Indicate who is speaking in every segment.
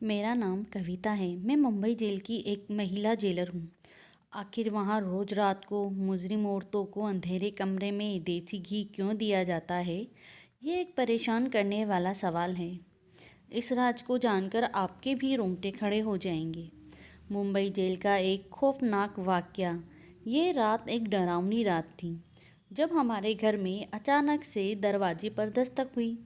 Speaker 1: मेरा नाम कविता है। मैं मुंबई जेल की एक महिला जेलर हूँ। आखिर वहाँ रोज रात को मुजरिम औरतों को अंधेरे कमरे में देसी घी क्यों दिया जाता है, ये एक परेशान करने वाला सवाल है। इस राज को जानकर आपके भी रोंगटे खड़े हो जाएंगे। मुंबई जेल का एक खौफनाक वाकया। ये रात एक डरावनी रात थी, जब हमारे घर में अचानक से दरवाजे पर दस्तक हुई।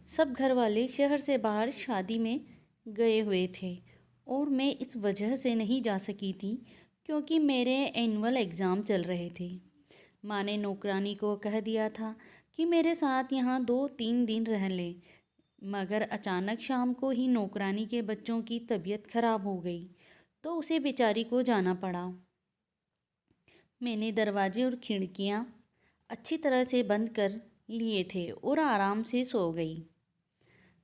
Speaker 1: सब घर वाले शहर से बाहर शादी में गए हुए थे और मैं इस वजह से नहीं जा सकी थी क्योंकि मेरे एनुअल एग्ज़ाम चल रहे थे। माँ ने नौकरानी को कह दिया था कि मेरे साथ यहाँ 2-3 दिन रह ले, मगर अचानक शाम को ही नौकरानी के बच्चों की तबीयत खराब हो गई तो उसे बेचारी को जाना पड़ा। मैंने दरवाजे और खिड़कियाँ अच्छी तरह से बंद कर लिए थे और आराम से सो गई।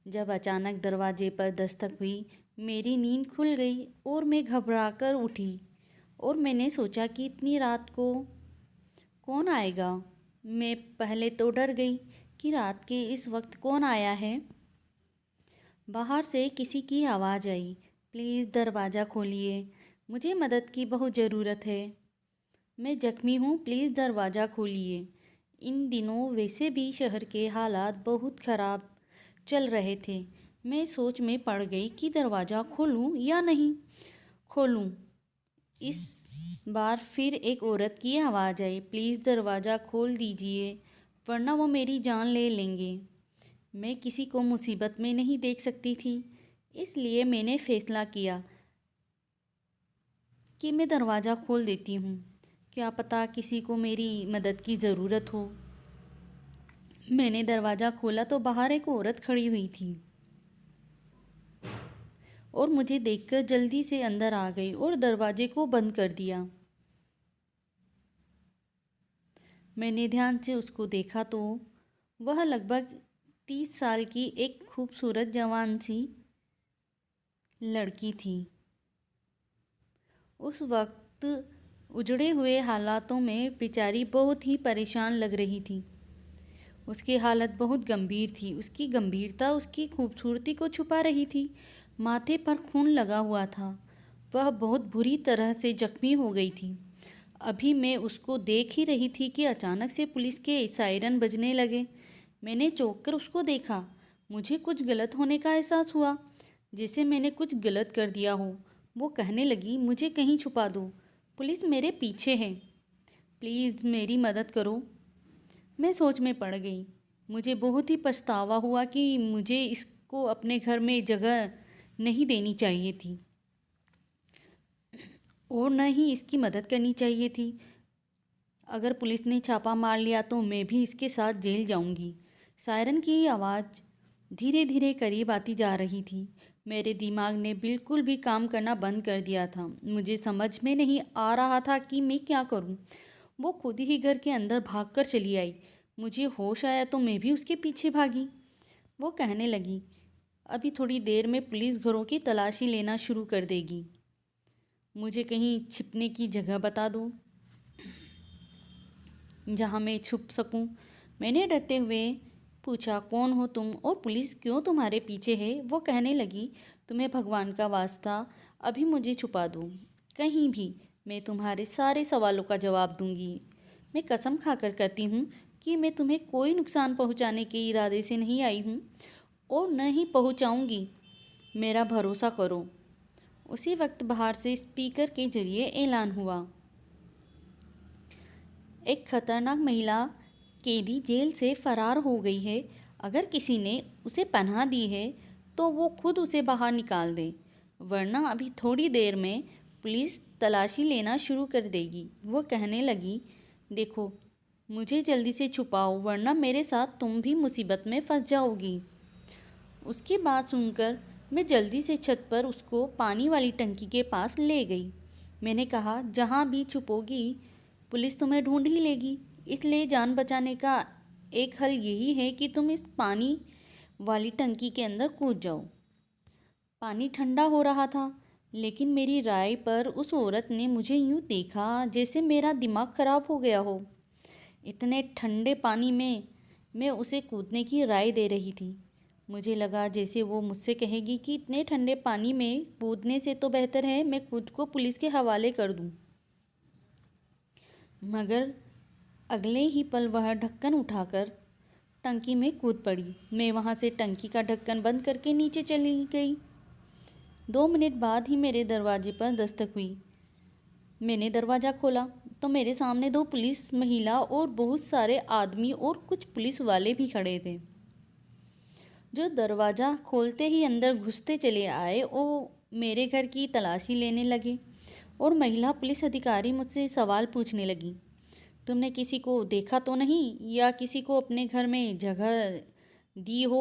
Speaker 1: जब अचानक दरवाजे पर दस्तक हुई, मेरी नींद खुल गई और मैं घबराकर उठी और मैंने सोचा कि इतनी रात को कौन आएगा। मैं पहले तो डर गई कि रात के इस वक्त कौन आया है। बाहर से किसी की आवाज़ आई, प्लीज़ दरवाज़ा खोलिए, मुझे मदद की बहुत ज़रूरत है, मैं ज़ख्मी हूँ, प्लीज़ दरवाज़ा खोलिए। इन दिनों वैसे भी शहर के हालात बहुत ख़राब चल रहे थे। मैं सोच में पड़ गई कि दरवाज़ा खोलूं या नहीं खोलूं। इस बार फिर एक औरत की आवाज़ आई, प्लीज़ दरवाज़ा खोल दीजिए वरना वो मेरी जान ले लेंगे। मैं किसी को मुसीबत में नहीं देख सकती थी, इसलिए मैंने फैसला किया कि मैं दरवाज़ा खोल देती हूँ। क्या पता किसी को मेरी मदद की ज़रूरत हो। मैंने दरवाज़ा खोला तो बाहर एक औरत खड़ी हुई थी और मुझे देखकर जल्दी से अंदर आ गई और दरवाजे को बंद कर दिया। मैंने ध्यान से उसको देखा तो वह लगभग 30 साल की एक खूबसूरत जवान सी लड़की थी। उस वक्त उजड़े हुए हालातों में बेचारी बहुत ही परेशान लग रही थी। उसकी हालत बहुत गंभीर थी। उसकी गंभीरता उसकी खूबसूरती को छुपा रही थी। माथे पर खून लगा हुआ था। वह बहुत बुरी तरह से जख्मी हो गई थी। अभी मैं उसको देख ही रही थी कि अचानक से पुलिस के सायरन बजने लगे। मैंने चौंक कर उसको देखा। मुझे कुछ गलत होने का एहसास हुआ, जैसे मैंने कुछ गलत कर दिया हो। वो कहने लगी, मुझे कहीं छुपा दो, पुलिस मेरे पीछे है, प्लीज़ मेरी मदद करो। मैं सोच में पड़ गई। मुझे बहुत ही पछतावा हुआ कि मुझे इसको अपने घर में जगह नहीं देनी चाहिए थी और न ही इसकी मदद करनी चाहिए थी। अगर पुलिस ने छापा मार लिया तो मैं भी इसके साथ जेल जाऊंगी। सायरन की आवाज़ धीरे धीरे करीब आती जा रही थी। मेरे दिमाग ने बिल्कुल भी काम करना बंद कर दिया था। मुझे समझ में नहीं आ रहा था कि मैं क्या करूं। वो खुद ही घर के अंदर भागकर चली आई। मुझे होश आया तो मैं भी उसके पीछे भागी। वो कहने लगी, अभी थोड़ी देर में पुलिस घरों की तलाशी लेना शुरू कर देगी, मुझे कहीं छिपने की जगह बता दो जहाँ मैं छुप सकूं। मैंने डरते हुए पूछा, कौन हो तुम और पुलिस क्यों तुम्हारे पीछे है? वो कहने लगी, तुम्हें भगवान का वास्ता अभी मुझे छुपा दो कहीं भी, मैं तुम्हारे सारे सवालों का जवाब दूंगी। मैं कसम खाकर कहती हूँ कि मैं तुम्हें कोई नुकसान पहुँचाने के इरादे से नहीं आई हूँ और न ही पहुँचाऊँगी, मेरा भरोसा करो। उसी वक्त बाहर से स्पीकर के जरिए ऐलान हुआ, एक खतरनाक महिला कैदी जेल से फरार हो गई है। अगर किसी ने उसे पनाह दी है तो वो खुद उसे बाहर निकाल दे, वरना अभी थोड़ी देर में पुलिस तलाशी लेना शुरू कर देगी। वो कहने लगी, देखो, मुझे जल्दी से छुपाओ वरना मेरे साथ तुम भी मुसीबत में फंस जाओगी। उसकी बात सुनकर मैं जल्दी से छत पर उसको पानी वाली टंकी के पास ले गई। मैंने कहा, जहाँ भी छुपोगी पुलिस तुम्हें ढूंढ ही लेगी, इसलिए जान बचाने का एक हल यही है कि तुम इस पानी वाली टंकी के अंदर कूद जाओ। पानी ठंडा हो रहा था, लेकिन मेरी राय पर उस औरत ने मुझे यूँ देखा जैसे मेरा दिमाग खराब हो गया हो। इतने ठंडे पानी में मैं उसे कूदने की राय दे रही थी। मुझे लगा जैसे वो मुझसे कहेगी कि इतने ठंडे पानी में कूदने से तो बेहतर है मैं खुद को पुलिस के हवाले कर दूं। मगर अगले ही पल वह ढक्कन उठाकर टंकी में कूद पड़ी। मैं वहाँ से टंकी का ढक्कन बंद करके नीचे चली गई। 2 मिनट बाद ही मेरे दरवाजे पर दस्तक हुई। मैंने दरवाज़ा खोला तो मेरे सामने 2 पुलिस महिला और बहुत सारे आदमी और कुछ पुलिस वाले भी खड़े थे, जो दरवाज़ा खोलते ही अंदर घुसते चले आए और मेरे घर की तलाशी लेने लगे। और महिला पुलिस अधिकारी मुझसे सवाल पूछने लगी, तुमने किसी को देखा तो नहीं या किसी को अपने घर में जगह दी हो?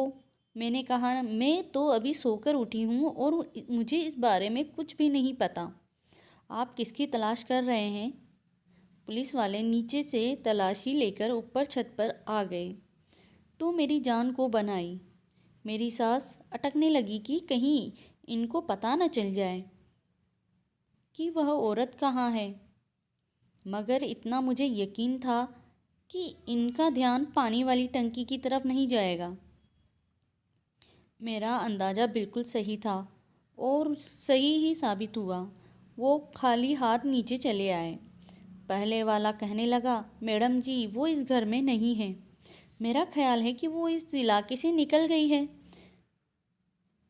Speaker 1: मैंने कहा, मैं तो अभी सोकर उठी हूँ और मुझे इस बारे में कुछ भी नहीं पता। आप किसकी तलाश कर रहे हैं? पुलिस वाले नीचे से तलाशी लेकर ऊपर छत पर आ गए तो मेरी जान को बनाई। मेरी सांस अटकने लगी कि कहीं इनको पता न चल जाए कि वह औरत कहाँ है। मगर इतना मुझे यकीन था कि इनका ध्यान पानी वाली टंकी की तरफ नहीं जाएगा। मेरा अंदाज़ा बिल्कुल सही था और सही ही साबित हुआ। वो खाली हाथ नीचे चले आए। पहले वाला कहने लगा, मैडम जी वो इस घर में नहीं है। मेरा ख्याल है कि वो इस इलाके से निकल गई है।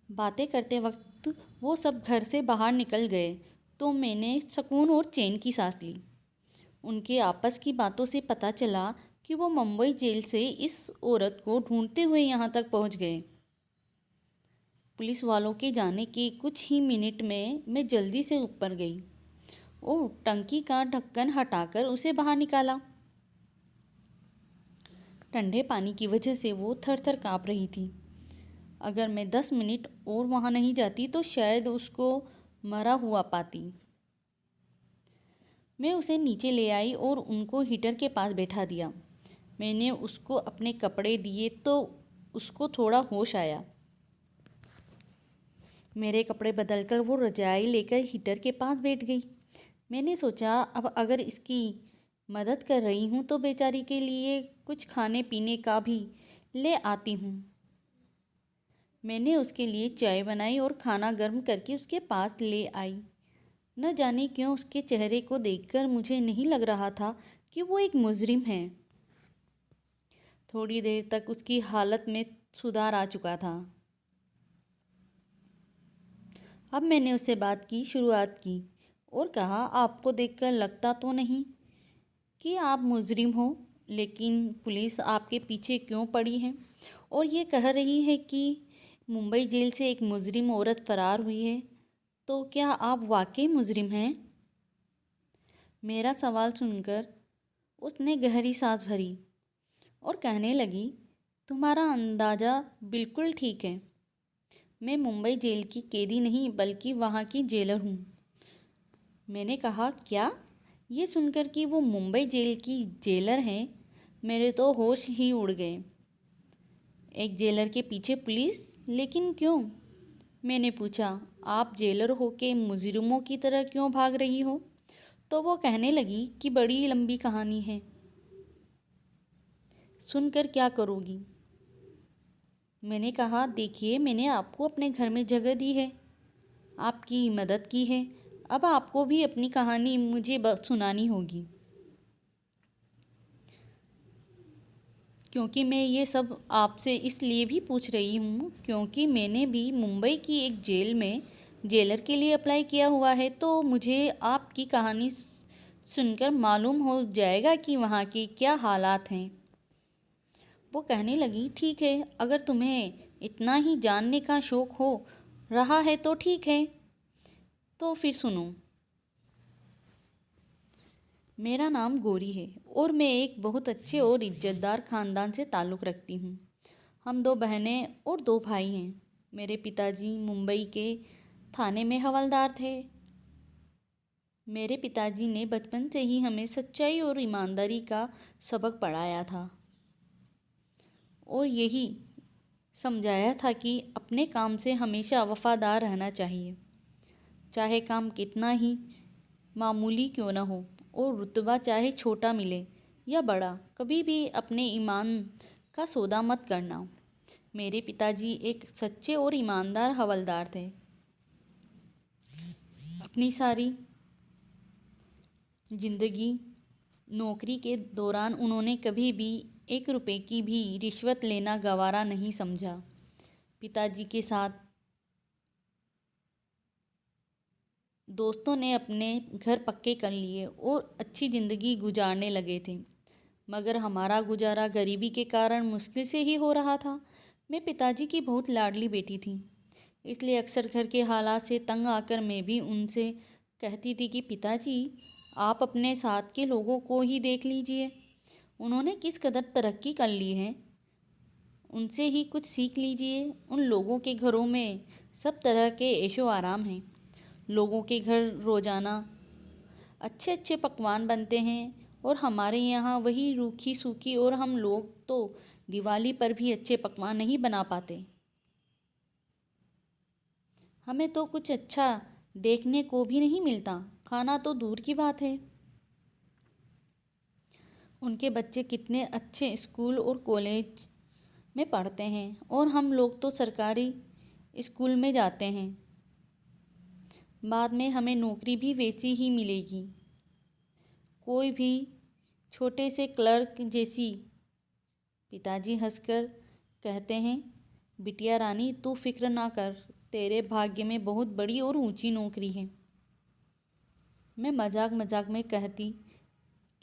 Speaker 1: बातें करते वक्त वो सब घर से बाहर निकल गए तो मैंने सुकून और चैन की सांस ली। उनके आपस की बातों से पता चला कि वो मुंबई जेल से इस औरत को ढूंढते हुए यहाँ तक पहुँच गए। पुलिस वालों के जाने के कुछ ही मिनट में मैं जल्दी से ऊपर गई और टंकी का ढक्कन हटाकर उसे बाहर निकाला। ठंडे पानी की वजह से वो थर थर काँप रही थी। अगर मैं 10 मिनट और वहाँ नहीं जाती तो शायद उसको मरा हुआ पाती। मैं उसे नीचे ले आई और उनको हीटर के पास बैठा दिया। मैंने उसको अपने कपड़े दिए तो उसको थोड़ा होश आया। मेरे कपड़े बदलकर वो रजाई लेकर हीटर के पास बैठ गई। मैंने सोचा अब अगर इसकी मदद कर रही हूँ तो बेचारी के लिए कुछ खाने पीने का भी ले आती हूँ। मैंने उसके लिए चाय बनाई और खाना गर्म करके उसके पास ले आई। न जाने क्यों उसके चेहरे को देखकर मुझे नहीं लग रहा था कि वो एक मुजरिम है। थोड़ी देर तक उसकी हालत में सुधार आ चुका था। अब मैंने उससे बात की शुरुआत की और कहा, आपको देखकर लगता तो नहीं कि आप मुजरिम हो, लेकिन पुलिस आपके पीछे क्यों पड़ी है और ये कह रही है कि मुंबई जेल से एक मुजरिम औरत फरार हुई है, तो क्या आप वाकई मुजरिम हैं? मेरा सवाल सुनकर उसने गहरी सांस भरी और कहने लगी, तुम्हारा अंदाज़ा बिल्कुल ठीक है। मैं मुंबई जेल की कैदी नहीं बल्कि वहाँ की जेलर हूँ। मैंने कहा, क्या? ये सुनकर कि वो मुंबई जेल की जेलर हैं, मेरे तो होश ही उड़ गए। एक जेलर के पीछे पुलिस, लेकिन क्यों? मैंने पूछा, आप जेलर हो के मुजरिमों की तरह क्यों भाग रही हो? तो वो कहने लगी कि बड़ी लंबी कहानी है, सुनकर क्या करोगी? मैंने कहा, देखिए मैंने आपको अपने घर में जगह दी है, आपकी मदद की है, अब आपको भी अपनी कहानी मुझे सुनानी होगी। क्योंकि मैं ये सब आपसे इसलिए भी पूछ रही हूँ क्योंकि मैंने भी मुंबई की एक जेल में जेलर के लिए अप्लाई किया हुआ है, तो मुझे आपकी कहानी सुनकर मालूम हो जाएगा कि वहाँ के क्या हालात हैं। वो कहने लगी, ठीक है, अगर तुम्हें इतना ही जानने का शौक़ हो रहा है तो ठीक है, तो फिर सुनो। मेरा नाम गौरी है और मैं एक बहुत अच्छे और इज्जतदार ख़ानदान से ताल्लुक़ रखती हूँ। हम 2 बहनें और 2 भाई हैं। मेरे पिताजी मुंबई के थाने में हवलदार थे। मेरे पिताजी ने बचपन से ही हमें सच्चाई और ईमानदारी का सबक पढ़ाया था और यही समझाया था कि अपने काम से हमेशा वफ़ादार रहना चाहिए, चाहे काम कितना ही मामूली क्यों न हो और रुतबा चाहे छोटा मिले या बड़ा, कभी भी अपने ईमान का सौदा मत करना। मेरे पिताजी एक सच्चे और ईमानदार हवलदार थे। अपनी सारी जिंदगी नौकरी के दौरान उन्होंने कभी भी 1 रुपए की भी रिश्वत लेना गवारा नहीं समझा। पिताजी के साथ दोस्तों ने अपने घर पक्के कर लिए और अच्छी ज़िंदगी गुजारने लगे थे, मगर हमारा गुजारा गरीबी के कारण मुश्किल से ही हो रहा था। मैं पिताजी की बहुत लाडली बेटी थी, इसलिए अक्सर घर के हालात से तंग आकर मैं भी उनसे कहती थी कि पिताजी, आप अपने साथ के लोगों को ही देख लीजिए, उन्होंने किस कदर तरक्की कर ली है, उनसे ही कुछ सीख लीजिए। उन लोगों के घरों में सब तरह के ऐशो आराम हैं। लोगों के घर रोज़ाना अच्छे अच्छे पकवान बनते हैं और हमारे यहाँ वही रूखी सूखी, और हम लोग तो दिवाली पर भी अच्छे पकवान नहीं बना पाते। हमें तो कुछ अच्छा देखने को भी नहीं मिलता, खाना तो दूर की बात है। उनके बच्चे कितने अच्छे स्कूल और कॉलेज में पढ़ते हैं और हम लोग तो सरकारी स्कूल में जाते हैं। बाद में हमें नौकरी भी वैसी ही मिलेगी, कोई भी छोटे से क्लर्क जैसी। पिताजी हंसकर कहते हैं, बिटिया रानी, तू फिक्र ना कर, तेरे भाग्य में बहुत बड़ी और ऊंची नौकरी है। मैं मजाक मजाक में कहती,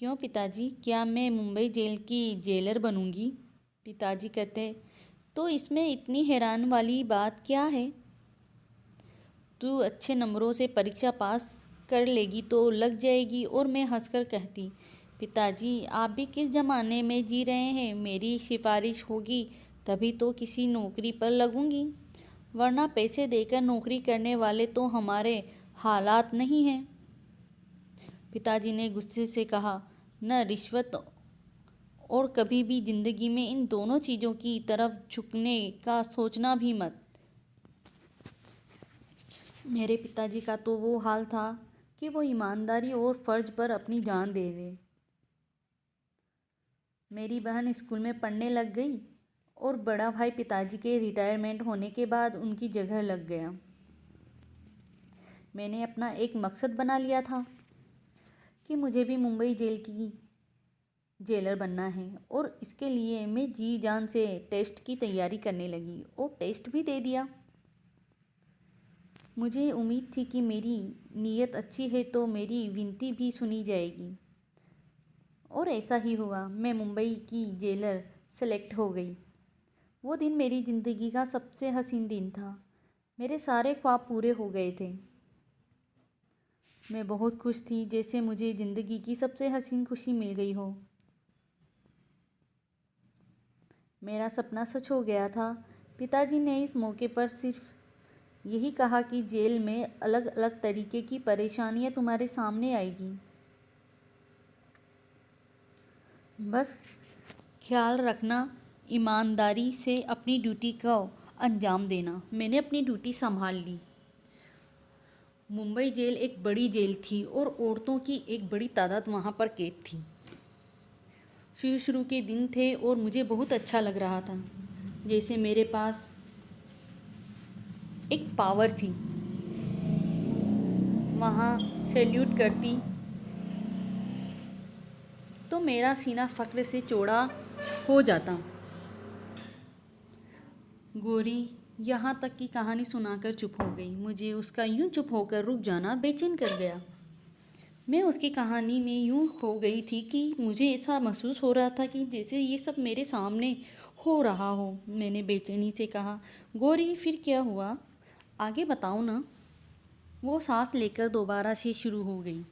Speaker 1: क्यों पिताजी, क्या मैं मुंबई जेल की जेलर बनूंगी? पिताजी कहते, तो इसमें इतनी हैरान वाली बात क्या है? तू अच्छे नंबरों से परीक्षा पास कर लेगी तो लग जाएगी। और मैं हंसकर कहती, पिताजी, आप भी किस ज़माने में जी रहे हैं? मेरी सिफारिश होगी तभी तो किसी नौकरी पर लगूंगी, वरना पैसे देकर नौकरी करने वाले तो हमारे हालात नहीं हैं। पिताजी ने गुस्से से कहा, न रिश्वत और कभी भी ज़िंदगी में इन दोनों चीज़ों की तरफ झुकने का सोचना भी मत। मेरे पिताजी का तो वो हाल था कि वो ईमानदारी और फ़र्ज पर अपनी जान दे दे। मेरी बहन स्कूल में पढ़ने लग गई और बड़ा भाई पिताजी के रिटायरमेंट होने के बाद उनकी जगह लग गया। मैंने अपना एक मकसद बना लिया था कि मुझे भी मुंबई जेल की जेलर बनना है, और इसके लिए मैं जी जान से टेस्ट की तैयारी करने लगी और टेस्ट भी दे दिया। मुझे उम्मीद थी कि मेरी नीयत अच्छी है तो मेरी विनती भी सुनी जाएगी, और ऐसा ही हुआ। मैं मुंबई की जेलर सेलेक्ट हो गई। वो दिन मेरी ज़िंदगी का सबसे हसीन दिन था। मेरे सारे ख्वाब पूरे हो गए थे। मैं बहुत खुश थी, जैसे मुझे ज़िंदगी की सबसे हसीन खुशी मिल गई हो। मेरा सपना सच हो गया था। पिताजी ने इस मौके पर सिर्फ यही कहा कि जेल में अलग अलग तरीके की परेशानियां तुम्हारे सामने आएगी, बस ख्याल रखना, ईमानदारी से अपनी ड्यूटी को अंजाम देना। मैंने अपनी ड्यूटी संभाल ली। मुंबई जेल एक बड़ी जेल थी और औरतों की एक बड़ी तादाद वहाँ पर कैद थी। शुरू के दिन थे और मुझे बहुत अच्छा लग रहा था, जैसे मेरे पास एक पावर थी। वहाँ सैल्यूट करती तो मेरा सीना फ़ख्र से चौड़ा हो जाता। गोरी यहाँ तक की कहानी सुनाकर चुप हो गई। मुझे उसका यूं चुप होकर रुक जाना बेचैन कर गया। मैं उसकी कहानी में यूं खो गई थी कि मुझे ऐसा महसूस हो रहा था कि जैसे ये सब मेरे सामने हो रहा हो। मैंने बेचैनी से कहा, गोरी, फिर क्या हुआ? आगे बताओ ना। वो सांस लेकर दोबारा से शुरू हो गई।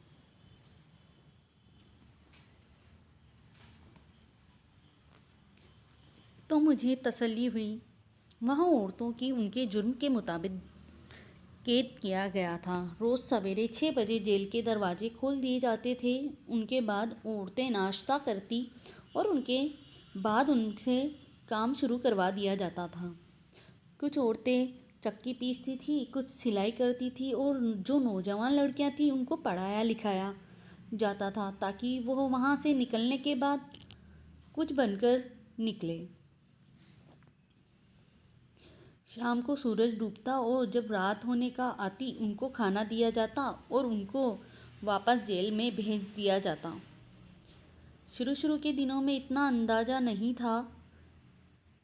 Speaker 1: तो मुझे तसल्ली हुई। वहाँ औरतों की उनके जुर्म के मुताबिक कैद किया गया था। रोज़ सवेरे 6 बजे जेल के दरवाजे खोल दिए जाते थे। उनके बाद औरतें नाश्ता करती और उनके बाद उनसे काम शुरू करवा दिया जाता था। कुछ औरतें चक्की पीसती थी, कुछ सिलाई करती थी, और जो नौजवान लड़कियां थीं उनको पढ़ाया लिखाया जाता था ताकि वो वहाँ से निकलने के बाद कुछ बनकर निकले। शाम को सूरज डूबता और जब रात होने का आती उनको खाना दिया जाता और उनको वापस जेल में भेज दिया जाता। शुरू शुरू के दिनों में इतना अंदाज़ा नहीं था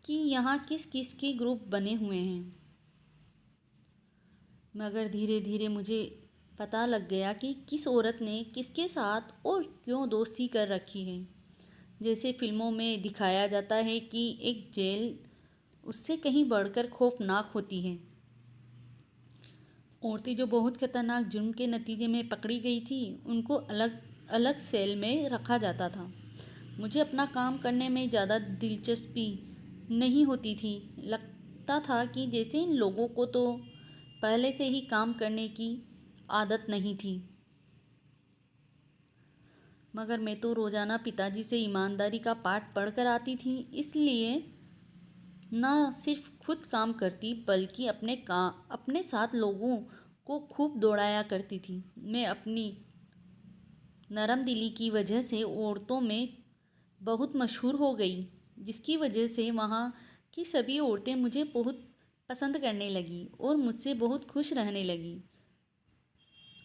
Speaker 1: कि यहाँ किस किस के ग्रुप बने हुए हैं, मगर धीरे धीरे मुझे पता लग गया कि किस औरत ने किसके साथ और क्यों दोस्ती कर रखी है। जैसे फिल्मों में दिखाया जाता है कि एक जेल उससे कहीं बढ़कर खौफनाक होती है। औरतें जो बहुत खतरनाक जुर्म के नतीजे में पकड़ी गई थी उनको अलग अलग सेल में रखा जाता था। मुझे अपना काम करने में ज़्यादा दिलचस्पी नहीं होती थी। लगता था कि जैसे इन लोगों को तो पहले से ही काम करने की आदत नहीं थी। मगर मैं तो रोज़ाना पिताजी से ईमानदारी का पाठ पढ़कर आती थी, इसलिए न सिर्फ खुद काम करती बल्कि अपने साथ लोगों को खूब दौड़ाया करती थी। मैं अपनी नरम दिली की वजह से औरतों में बहुत मशहूर हो गई, जिसकी वजह से वहाँ की सभी औरतें मुझे बहुत पसंद करने लगी और मुझसे बहुत खुश रहने लगी।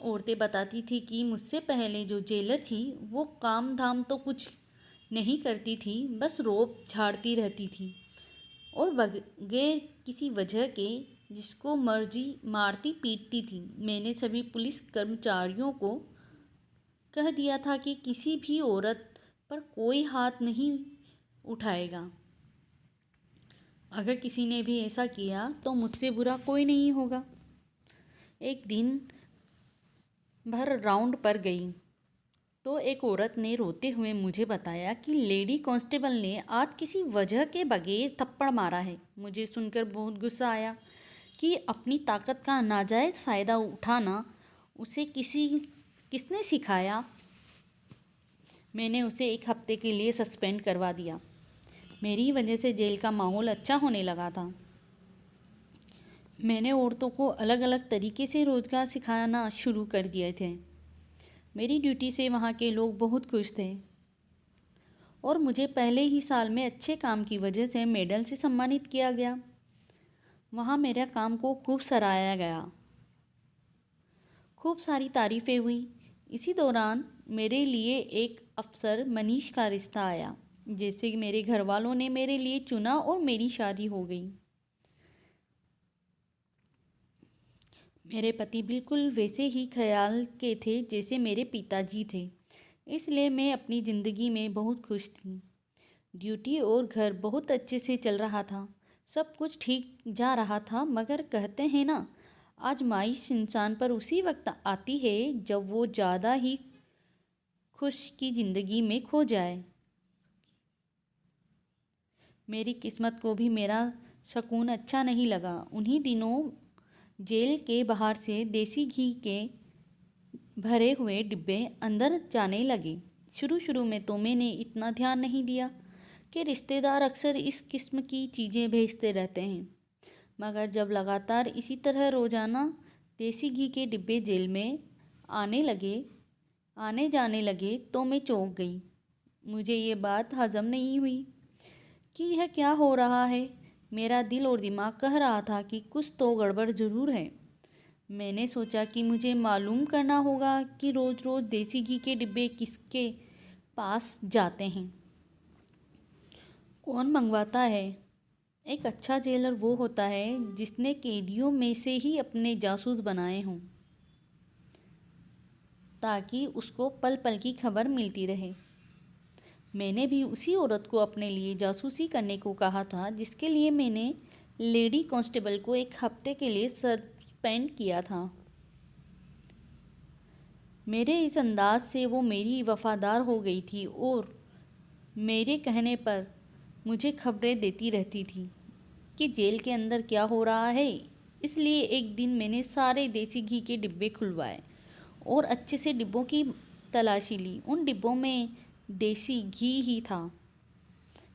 Speaker 1: औरतें बताती थी कि मुझसे पहले जो जेलर थी वो काम धाम तो कुछ नहीं करती थी, बस रोब झाड़ती रहती थी और बगैर किसी वजह के जिसको मर्जी मारती पीटती थी। मैंने सभी पुलिस कर्मचारियों को कह दिया था कि किसी भी औरत पर कोई हाथ नहीं उठाएगा। अगर किसी ने भी ऐसा किया तो मुझसे बुरा कोई नहीं होगा। एक दिन भर राउंड पर गई तो एक औरत ने रोते हुए मुझे बताया कि लेडी कांस्टेबल ने आज किसी वजह के बगैर थप्पड़ मारा है। मुझे सुनकर बहुत गुस्सा आया कि अपनी ताकत का नाजायज़ फ़ायदा उठाना उसे किसने सिखाया। मैंने उसे 1 हफ्ते के लिए सस्पेंड करवा दिया। मेरी वजह से जेल का माहौल अच्छा होने लगा था। मैंने औरतों को अलग अलग तरीके से रोज़गार सिखाना शुरू कर दिए थे। मेरी ड्यूटी से वहाँ के लोग बहुत खुश थे और मुझे पहले ही साल में अच्छे काम की वजह से मेडल से सम्मानित किया गया। वहाँ मेरे काम को खूब सराहा गया, खूब सारी तारीफ़ें हुई। इसी दौरान मेरे लिए एक अफसर मनीष का रिश्ता आया। जैसे कि मेरे घर वालों ने मेरे लिए चुना और मेरी शादी हो गई। मेरे पति बिल्कुल वैसे ही ख्याल के थे जैसे मेरे पिताजी थे, इसलिए मैं अपनी ज़िंदगी में बहुत खुश थी। ड्यूटी और घर बहुत अच्छे से चल रहा था, सब कुछ ठीक जा रहा था। मगर कहते हैं ना, आजमाइश इंसान पर उसी वक्त आती है जब वो ज़्यादा ही खुश की ज़िंदगी में खो जाए। मेरी किस्मत को भी मेरा सुकून अच्छा नहीं लगा। उन्हीं दिनों जेल के बाहर से देसी घी के भरे हुए डिब्बे अंदर जाने लगे। शुरू शुरू में तो मैंने इतना ध्यान नहीं दिया कि रिश्तेदार अक्सर इस किस्म की चीज़ें भेजते रहते हैं, मगर जब लगातार इसी तरह रोज़ाना देसी घी के डिब्बे जेल में आने जाने लगे तो मैं चौंक गई। मुझे ये बात हजम नहीं हुई कि यह क्या हो रहा है। मेरा दिल और दिमाग कह रहा था कि कुछ तो गड़बड़ ज़रूर है। मैंने सोचा कि मुझे मालूम करना होगा कि रोज़ रोज़ देसी घी के डिब्बे किसके पास जाते हैं, कौन मंगवाता है। एक अच्छा जेलर वो होता है जिसने कैदियों में से ही अपने जासूस बनाए हों, ताकि उसको पल पल की खबर मिलती रहे। मैंने भी उसी औरत को अपने लिए जासूसी करने को कहा था जिसके लिए मैंने लेडी कांस्टेबल को 1 हफ्ते के लिए सस्पेंड किया था। मेरे इस अंदाज से वो मेरी वफ़ादार हो गई थी और मेरे कहने पर मुझे खबरें देती रहती थी कि जेल के अंदर क्या हो रहा है। इसलिए एक दिन मैंने सारे देसी घी के डिब्बे खुलवाए और अच्छे से डिब्बों की तलाशी ली। उन डिब्बों में देसी घी ही था।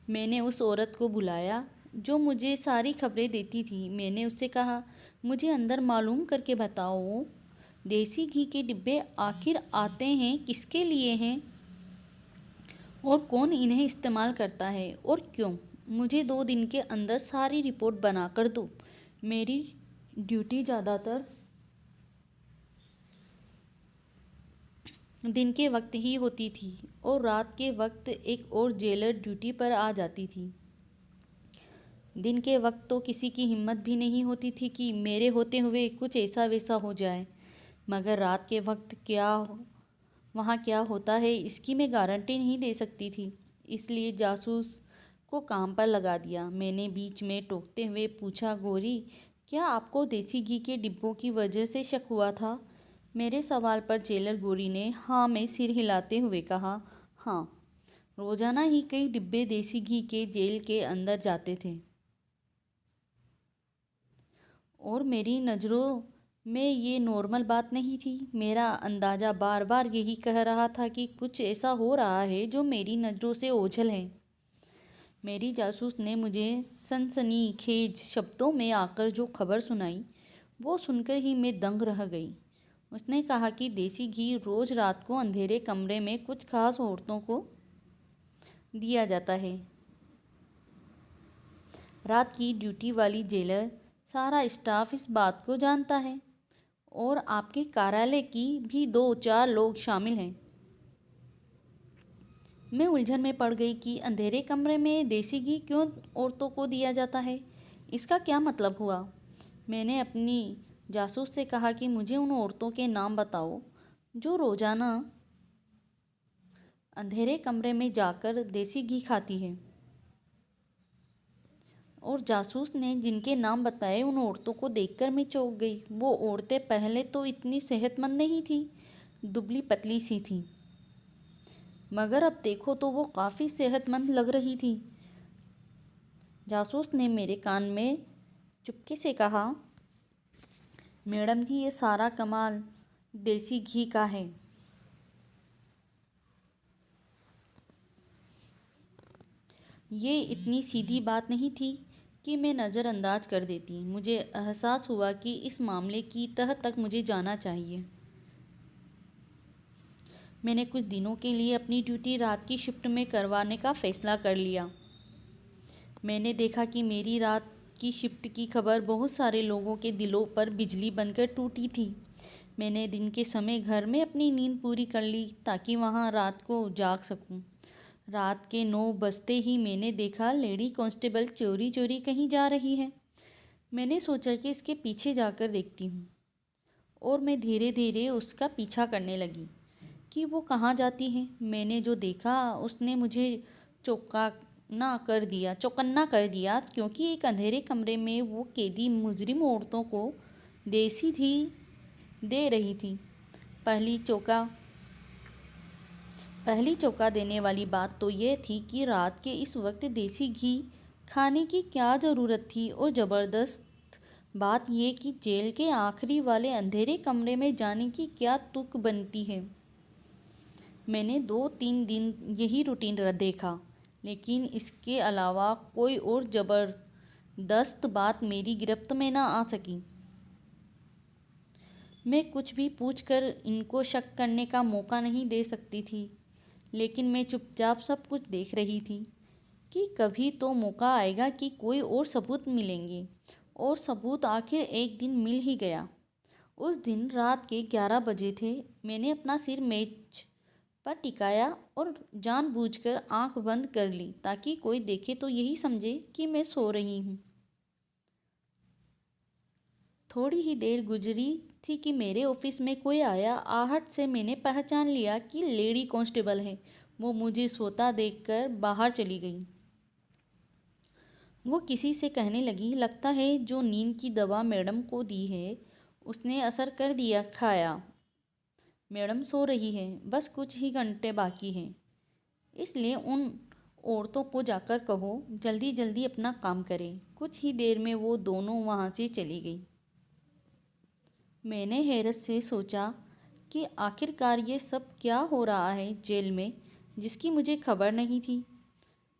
Speaker 1: मैंने उस औरत को बुलाया जो मुझे सारी खबरें देती थी। मैंने उससे कहा, मुझे अंदर मालूम करके बताओ, देसी घी के डिब्बे आखिर आते हैं किसके लिए हैं और कौन इन्हें इस्तेमाल करता है और क्यों। मुझे 2 दिन के अंदर सारी रिपोर्ट बना कर दो। मेरी ड्यूटी ज़्यादातर दिन के वक्त ही होती थी और रात के वक्त एक और जेलर ड्यूटी पर आ जाती थी। दिन के वक्त तो किसी की हिम्मत भी नहीं होती थी कि मेरे होते हुए कुछ ऐसा वैसा हो जाए, मगर रात के वक्त वहाँ क्या होता है इसकी मैं गारंटी नहीं दे सकती थी। इसलिए जासूस को काम पर लगा दिया। मैंने बीच में टोकते हुए पूछा, गौरी, क्या आपको देसी घी के डिब्बों की वजह से शक हुआ था? मेरे सवाल पर जेलर गौरी ने हाँ में सिर हिलाते हुए कहा, हाँ, रोजाना ही कई डिब्बे देसी घी के जेल के अंदर जाते थे और मेरी नज़रों में ये नॉर्मल बात नहीं थी। मेरा अंदाज़ा बार बार यही कह रहा था कि कुछ ऐसा हो रहा है जो मेरी नज़रों से ओझल है। मेरी जासूस ने मुझे सनसनीखेज शब्दों में आकर जो खबर सुनाई वो सुनकर ही मैं दंग रह गई। उसने कहा कि देसी घी रोज़ रात को अंधेरे कमरे में कुछ खास औरतों को दिया जाता है। रात की ड्यूटी वाली जेलर सारा स्टाफ इस बात को जानता है और आपके कार्यालय की भी 2-4 लोग शामिल हैं। मैं उलझन में पड़ गई कि अंधेरे कमरे में देसी घी क्यों औरतों को दिया जाता है, इसका क्या मतलब हुआ। मैंने अपनी जासूस से कहा कि मुझे उन औरतों के नाम बताओ जो रोज़ाना अंधेरे कमरे में जाकर देसी घी खाती है। और जासूस ने जिनके नाम बताए उन औरतों को देखकर मैं चौंक गई। वो औरतें पहले तो इतनी सेहतमंद नहीं थी, दुबली पतली सी थी, मगर अब देखो तो वो काफ़ी सेहतमंद लग रही थी। जासूस ने मेरे कान में चुपके से कहा, मैडम जी, ये सारा कमाल देसी घी का है। ये इतनी सीधी बात नहीं थी कि मैं नज़रअंदाज कर देती। मुझे एहसास हुआ कि इस मामले की तह तक मुझे जाना चाहिए। मैंने कुछ दिनों के लिए अपनी ड्यूटी रात की शिफ्ट में करवाने का फ़ैसला कर लिया। मैंने देखा कि मेरी रात की शिफ्ट की खबर बहुत सारे लोगों के दिलों पर बिजली बनकर टूटी थी। मैंने दिन के समय घर में अपनी नींद पूरी कर ली ताकि वहाँ रात को जाग सकूं। रात के 9 बजते ही मैंने देखा लेडी कांस्टेबल चोरी चोरी कहीं जा रही है। मैंने सोचा कि इसके पीछे जाकर देखती हूँ और मैं धीरे धीरे उसका पीछा करने लगी कि वो कहाँ जाती है। मैंने जो देखा उसने मुझे चौकन्ना कर दिया क्योंकि एक अंधेरे कमरे में वो कैदी मुजरिम औरतों को देसी घी दे रही थी। पहली चौंका देने वाली बात तो ये थी कि रात के इस वक्त देसी घी खाने की क्या ज़रूरत थी, और ज़बरदस्त बात ये कि जेल के आखिरी वाले अंधेरे कमरे में जाने की क्या तुक बनती है। मैंने 2-3 दिन यही रूटीन देखा, लेकिन इसके अलावा कोई और ज़बरदस्त बात मेरी गिरफ्त में ना आ सकी। मैं कुछ भी पूछकर इनको शक करने का मौका नहीं दे सकती थी, लेकिन मैं चुपचाप सब कुछ देख रही थी कि कभी तो मौका आएगा कि कोई और सबूत मिलेंगे। और सबूत आखिर एक दिन मिल ही गया। उस दिन रात के 11 बजे थे। मैंने अपना सिर मेज पर टिकाया और जानबूझकर आंख बंद कर ली ताकि कोई देखे तो यही समझे कि मैं सो रही हूँ। थोड़ी ही देर गुजरी थी कि मेरे ऑफिस में कोई आया। आहट से मैंने पहचान लिया कि लेडी कांस्टेबल है। वो मुझे सोता देखकर बाहर चली गई। वो किसी से कहने लगी, लगता है जो नींद की दवा मैडम को दी है उसने असर कर दिया। खाया, मैडम सो रही है, बस कुछ ही घंटे बाकी हैं, इसलिए उन औरतों को जाकर कहो जल्दी जल्दी अपना काम करें। कुछ ही देर में वो दोनों वहाँ से चली गई। मैंने हैरत से सोचा कि आखिरकार ये सब क्या हो रहा है जेल में जिसकी मुझे खबर नहीं थी,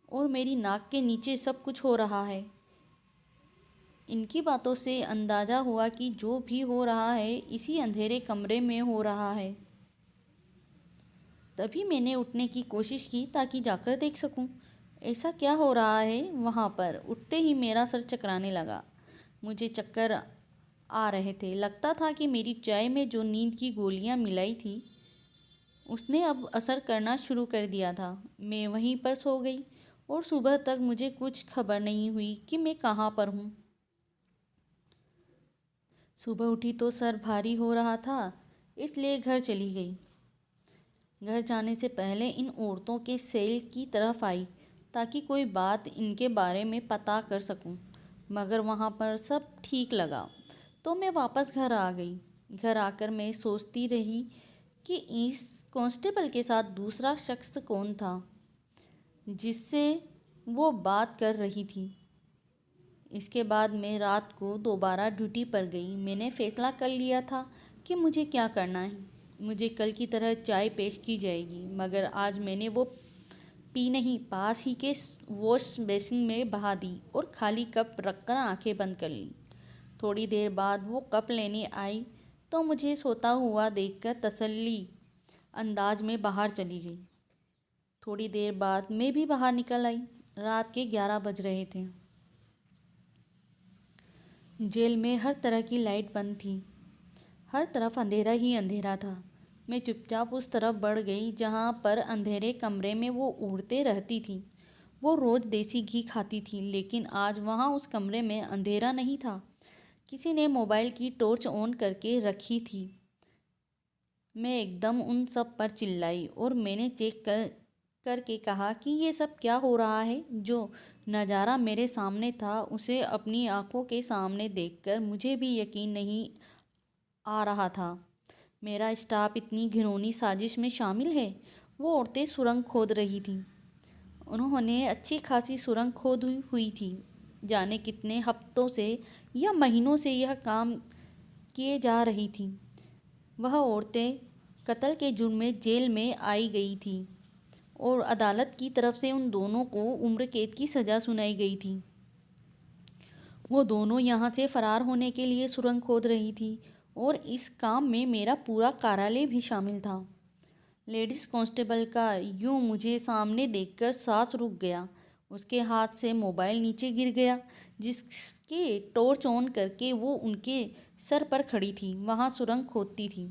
Speaker 1: और मेरी नाक के नीचे सब कुछ हो रहा है। इनकी बातों से अंदाज़ा हुआ कि जो भी हो रहा है इसी अंधेरे कमरे में हो रहा है। तभी मैंने उठने की कोशिश की ताकि जाकर देख सकूं ऐसा क्या हो रहा है वहाँ पर। उठते ही मेरा सर चकराने लगा। मुझे चक्कर आ रहे थे। लगता था कि मेरी चाय में जो नींद की गोलियां मिलाई थी उसने अब असर करना शुरू कर दिया था। मैं वहीं पर सो गई और सुबह तक मुझे कुछ खबर नहीं हुई कि मैं कहाँ पर हूँ। सुबह उठी तो सर भारी हो रहा था, इसलिए घर चली गई। घर जाने से पहले इन औरतों के सेल की तरफ आई ताकि कोई बात इनके बारे में पता कर सकूं, मगर वहाँ पर सब ठीक लगा तो मैं वापस घर आ गई। घर आकर मैं सोचती रही कि इस कांस्टेबल के साथ दूसरा शख्स कौन था जिससे वो बात कर रही थी। इसके बाद मैं रात को दोबारा ड्यूटी पर गई। मैंने फैसला कर लिया था कि मुझे क्या करना है। मुझे कल की तरह चाय पेश की जाएगी, मगर आज मैंने वो पी नहीं, पास ही के वॉश बेसिन में बहा दी और खाली कप रखकर आंखें बंद कर ली। थोड़ी देर बाद वो कप लेने आई तो मुझे सोता हुआ देखकर तसल्ली अंदाज में बाहर चली गई। थोड़ी देर बाद मैं भी बाहर निकल आई। रात के 11 बज रहे थे। जेल में हर तरह की लाइट बंद थी। हर तरफ अंधेरा ही अंधेरा था। मैं चुपचाप उस तरफ बढ़ गई जहाँ पर अंधेरे कमरे में वो उड़ते रहती थी। वो रोज़ देसी घी खाती थी, लेकिन आज वहाँ उस कमरे में अंधेरा नहीं था। किसी ने मोबाइल की टॉर्च ऑन करके रखी थी। मैं एकदम उन सब पर चिल्लाई और मैंने चेक करके कहा कि ये सब क्या हो रहा है। जो नज़ारा मेरे सामने था उसे अपनी आंखों के सामने देखकर मुझे भी यकीन नहीं आ रहा था। मेरा स्टाफ इतनी घिनौनी साजिश में शामिल है। वो औरतें सुरंग खोद रही थीं। उन्होंने अच्छी खासी सुरंग खोद हुई थी। जाने कितने हफ्तों से या महीनों से यह काम किए जा रही थी। वह औरतें कत्ल के जुर्म में जेल में आई गई थी और अदालत की तरफ से उन दोनों को उम्र कैद की सज़ा सुनाई गई थी। वो दोनों यहाँ से फरार होने के लिए सुरंग खोद रही थी और इस काम में मेरा पूरा कार्यालय भी शामिल था। लेडीज कांस्टेबल का यूं मुझे सामने देखकर सांस रुक गया। उसके हाथ से मोबाइल नीचे गिर गया, जिसके टॉर्च ऑन करके वो उनके सर पर खड़ी थी। वहाँ सुरंग खोदती थी,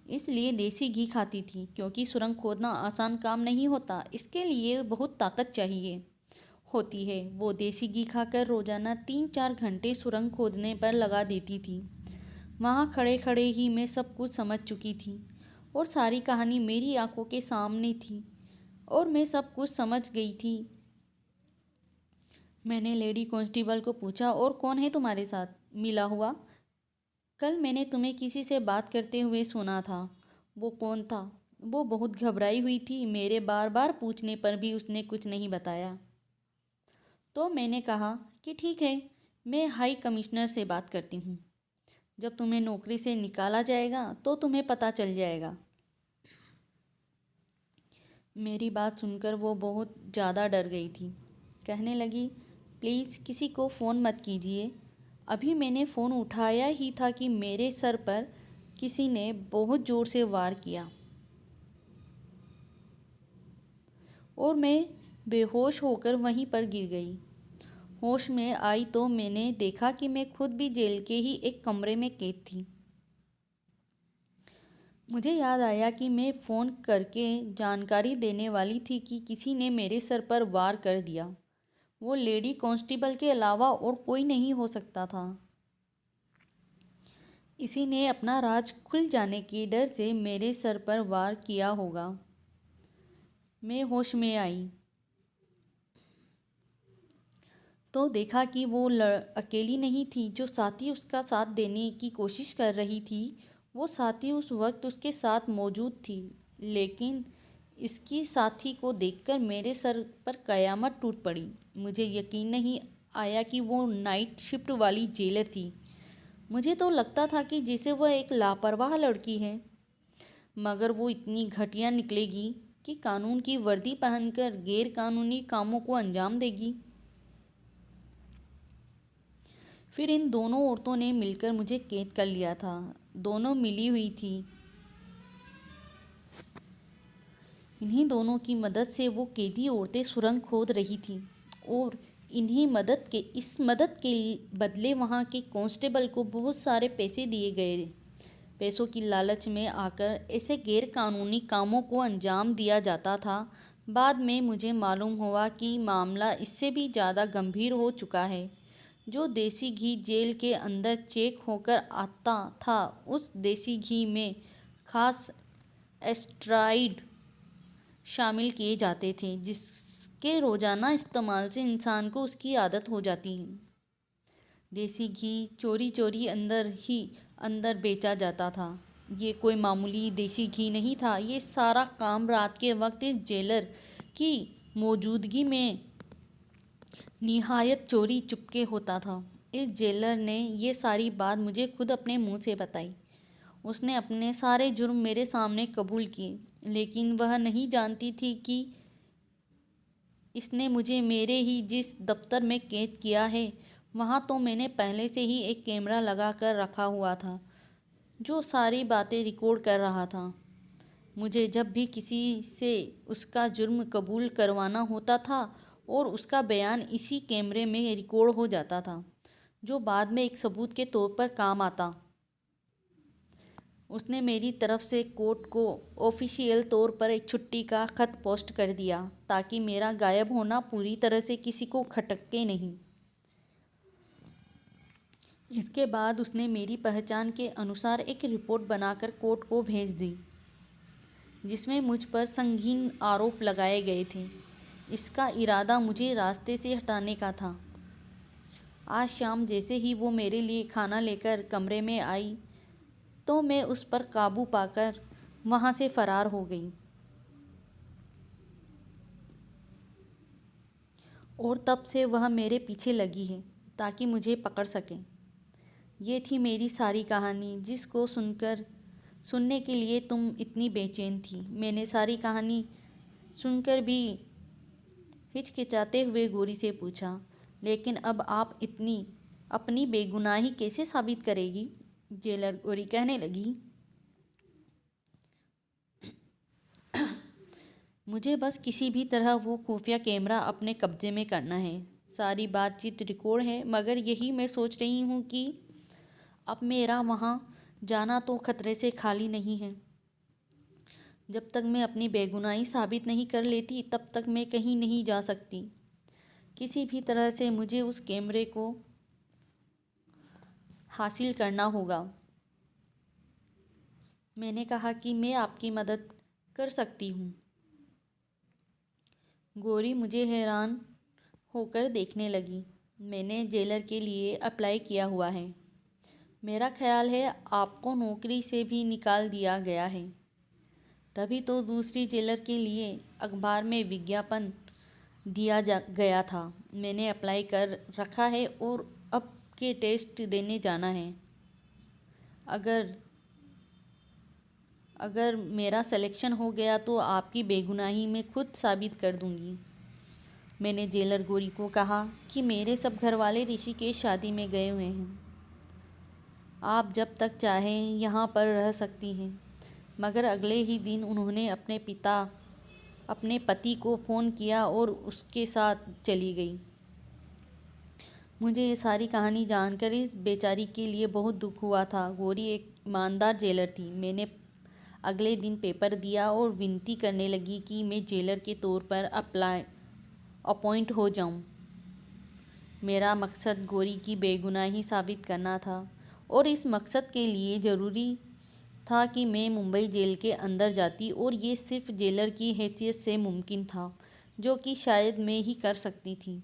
Speaker 1: इसलिए देसी घी खाती थी, क्योंकि सुरंग खोदना आसान काम नहीं होता। इसके लिए बहुत ताकत चाहिए होती है। वो देसी घी खाकर रोजाना 3-4 घंटे सुरंग खोदने पर लगा देती थी। वहाँ खड़े खड़े ही मैं सब कुछ समझ चुकी थी और सारी कहानी मेरी आंखों के सामने थी और मैं सब कुछ समझ गई थी। मैंने लेडी कांस्टेबल को पूछा, और कौन है तुम्हारे साथ मिला हुआ? कल मैंने तुम्हें किसी से बात करते हुए सुना था। वो कौन था? वो बहुत घबराई हुई थी। मेरे बार बार पूछने पर भी उसने कुछ नहीं बताया। तो मैंने कहा कि ठीक है, मैं हाई कमिश्नर से बात करती हूँ। जब तुम्हें नौकरी से निकाला जाएगा तो तुम्हें पता चल जाएगा। मेरी बात सुनकर वो बहुत ज़्यादा डर गई थी। कहने लगी, प्लीज़ किसी को फ़ोन मत कीजिए। अभी मैंने फ़ोन उठाया ही था कि मेरे सर पर किसी ने बहुत ज़ोर से वार किया और मैं बेहोश होकर वहीं पर गिर गई। होश में आई तो मैंने देखा कि मैं खुद भी जेल के ही एक कमरे में कैद थी। मुझे याद आया कि मैं फ़ोन करके जानकारी देने वाली थी कि किसी ने मेरे सर पर वार कर दिया। वो लेडी कांस्टेबल के अलावा और कोई नहीं हो सकता था। इसी ने अपना राज खुल जाने के डर से मेरे सर पर वार किया होगा। मैं होश में आई तो देखा कि वो अकेली नहीं थी। जो साथी उसका साथ देने की कोशिश कर रही थी, वो साथी उस वक्त उसके साथ मौजूद थी। लेकिन इसकी साथी को देखकर मेरे सर पर कयामत टूट पड़ी। मुझे यकीन नहीं आया कि वो नाइट शिफ्ट वाली जेलर थी। मुझे तो लगता था कि जैसे वह एक लापरवाह लड़की है, मगर वो इतनी घटिया निकलेगी कि कानून की वर्दी पहनकर गैर कानूनी कामों को अंजाम देगी। फिर इन दोनों औरतों ने मिलकर मुझे कैद कर लिया था। दोनों मिली हुई थी। इन्हीं दोनों की मदद से वो कैदी औरतें सुरंग खोद रही थी और इस मदद के बदले वहाँ के कांस्टेबल को बहुत सारे पैसे दिए गए। पैसों की लालच में आकर ऐसे गैर कानूनी कामों को अंजाम दिया जाता था। बाद में मुझे मालूम हुआ कि मामला इससे भी ज़्यादा गंभीर हो चुका है। जो देसी घी जेल के अंदर चेक होकर आता था, उस देसी घी में खास एस्टेरॉइड शामिल किए जाते थे, जिसके रोज़ाना इस्तेमाल से इंसान को उसकी आदत हो जाती है। देसी घी चोरी चोरी अंदर बेचा जाता था। ये कोई मामूली देसी घी नहीं था। ये सारा काम रात के वक्त इस जेलर की मौजूदगी में निहायत चोरी चुपके होता था। इस जेलर ने ये सारी बात मुझे खुद अपने मुंह से बताई। उसने अपने सारे जुर्म मेरे सामने कबूल किए, लेकिन वह नहीं जानती थी कि इसने मुझे मेरे ही जिस दफ्तर में कैद किया है, वहाँ तो मैंने पहले से ही एक कैमरा लगा कर रखा हुआ था, जो सारी बातें रिकॉर्ड कर रहा था। मुझे जब भी किसी से उसका जुर्म कबूल करवाना होता था और उसका बयान इसी कैमरे में रिकॉर्ड हो जाता था, जो बाद में एक सबूत के तौर पर काम आता। उसने मेरी तरफ से कोर्ट को ऑफिशियल तौर पर एक छुट्टी का खत पोस्ट कर दिया, ताकि मेरा गायब होना पूरी तरह से किसी को खटके नहीं। इसके बाद उसने मेरी पहचान के अनुसार एक रिपोर्ट बनाकर कोर्ट को भेज दी, जिसमें मुझ पर संगीन आरोप लगाए गए थे। इसका इरादा मुझे रास्ते से हटाने का था। आज शाम जैसे ही वो मेरे लिए खाना लेकर कमरे में आई, तो मैं उस पर काबू पाकर वहाँ से फरार हो गई और तब से वह मेरे पीछे लगी है ताकि मुझे पकड़ सके। ये थी मेरी सारी कहानी, जिसको सुनने के लिए तुम इतनी बेचैन थी। मैंने सारी कहानी सुनकर भी हिचकिचाते हुए गोरी से पूछा, लेकिन अब आप अपनी बेगुनाही कैसे साबित करेगी? जेलर गोरी कहने लगी, मुझे बस किसी भी तरह वो खुफिया कैमरा अपने कब्जे में करना है। सारी बातचीत रिकॉर्ड है, मगर यही मैं सोच रही हूँ कि अब मेरा वहाँ जाना तो खतरे से खाली नहीं है। जब तक मैं अपनी बेगुनाही साबित नहीं कर लेती, तब तक मैं कहीं नहीं जा सकती। किसी भी तरह से मुझे उस कैमरे को हासिल करना होगा। मैंने कहा कि मैं आपकी मदद कर सकती हूँ। गोरी मुझे हैरान होकर देखने लगी। मैंने जेलर के लिए अप्लाई किया हुआ है। मेरा ख्याल है आपको नौकरी से भी निकाल दिया गया है। तभी तो दूसरी जेलर के लिए अखबार में विज्ञापन दिया गया था। मैंने अप्लाई कर रखा है और अब के टेस्ट देने जाना है। अगर मेरा सिलेक्शन हो गया तो आपकी बेगुनाही मैं खुद साबित कर दूंगी। मैंने जेलर गोरी को कहा कि मेरे सब घर वाले ऋषिकेश शादी में गए हुए हैं। आप जब तक चाहें यहाँ पर रह सकती हैं। मगर अगले ही दिन उन्होंने अपने पति को फ़ोन किया और उसके साथ चली गई। मुझे ये सारी कहानी जानकर इस बेचारी के लिए बहुत दुख हुआ था। गोरी एक ईमानदार जेलर थी। मैंने अगले दिन पेपर दिया और विनती करने लगी कि मैं जेलर के तौर पर अपॉइंट हो जाऊं। मेरा मकसद गोरी की बेगुनाही साबित करना था और इस मकसद के लिए ज़रूरी था कि मैं मुंबई जेल के अंदर जाती, और ये सिर्फ जेलर की हैसियत से मुमकिन था, जो कि शायद मैं ही कर सकती थी।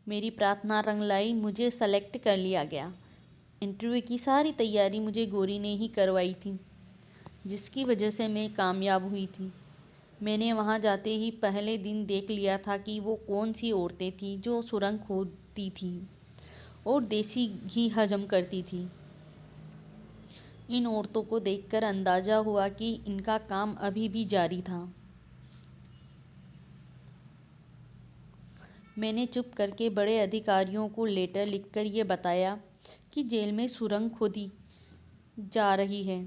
Speaker 1: मेरी प्रार्थना रंग लाई। मुझे सेलेक्ट कर लिया गया। इंटरव्यू की सारी तैयारी मुझे गोरी ने ही करवाई थी, जिसकी वजह से मैं कामयाब हुई थी। मैंने वहाँ जाते ही पहले दिन देख लिया था कि वो कौन सी औरतें थीं जो सुरंग खोदती थी और देसी घी हजम करती थी। इन औरतों को देखकर अंदाज़ा हुआ कि इनका काम अभी भी जारी था। मैंने चुप करके बड़े अधिकारियों को लेटर लिखकर ये बताया कि जेल में सुरंग खोदी जा रही है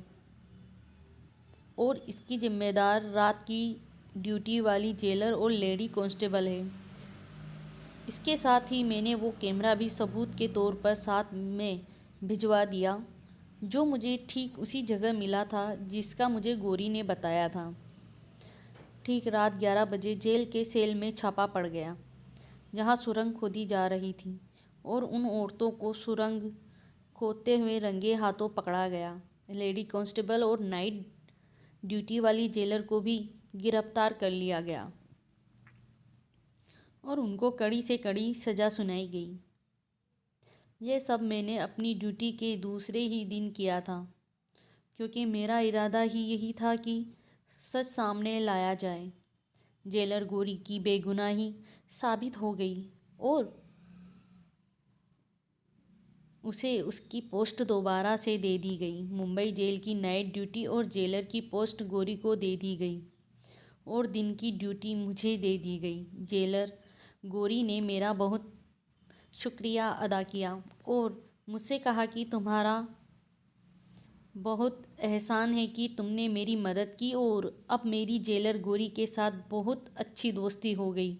Speaker 1: और इसकी जिम्मेदार रात की ड्यूटी वाली जेलर और लेडी कांस्टेबल है। इसके साथ ही मैंने वो कैमरा भी सबूत के तौर पर साथ में भिजवा दिया, जो मुझे ठीक उसी जगह मिला था जिसका मुझे गौरी ने बताया था। ठीक रात 11 बजे जेल के सेल में छापा पड़ गया, जहाँ सुरंग खोदी जा रही थी, और उन औरतों को सुरंग खोदते हुए रंगे हाथों पकड़ा गया। लेडी कांस्टेबल और नाइट ड्यूटी वाली जेलर को भी गिरफ्तार कर लिया गया और उनको कड़ी से कड़ी सज़ा सुनाई गई। यह सब मैंने अपनी ड्यूटी के दूसरे ही दिन किया था, क्योंकि मेरा इरादा ही यही था कि सच सामने लाया जाए। जेलर गौरी की बेगुनाही साबित हो गई और उसे उसकी पोस्ट दोबारा से दे दी गई। मुंबई जेल की नाइट ड्यूटी और जेलर की पोस्ट गौरी को दे दी गई और दिन की ड्यूटी मुझे दे दी गई। जेलर गौरी ने मेरा बहुत शुक्रिया अदा किया और मुझसे कहा कि तुम्हारा बहुत एहसान है कि तुमने मेरी मदद की, और अब मेरी जेलर गौरी के साथ बहुत अच्छी दोस्ती हो गई।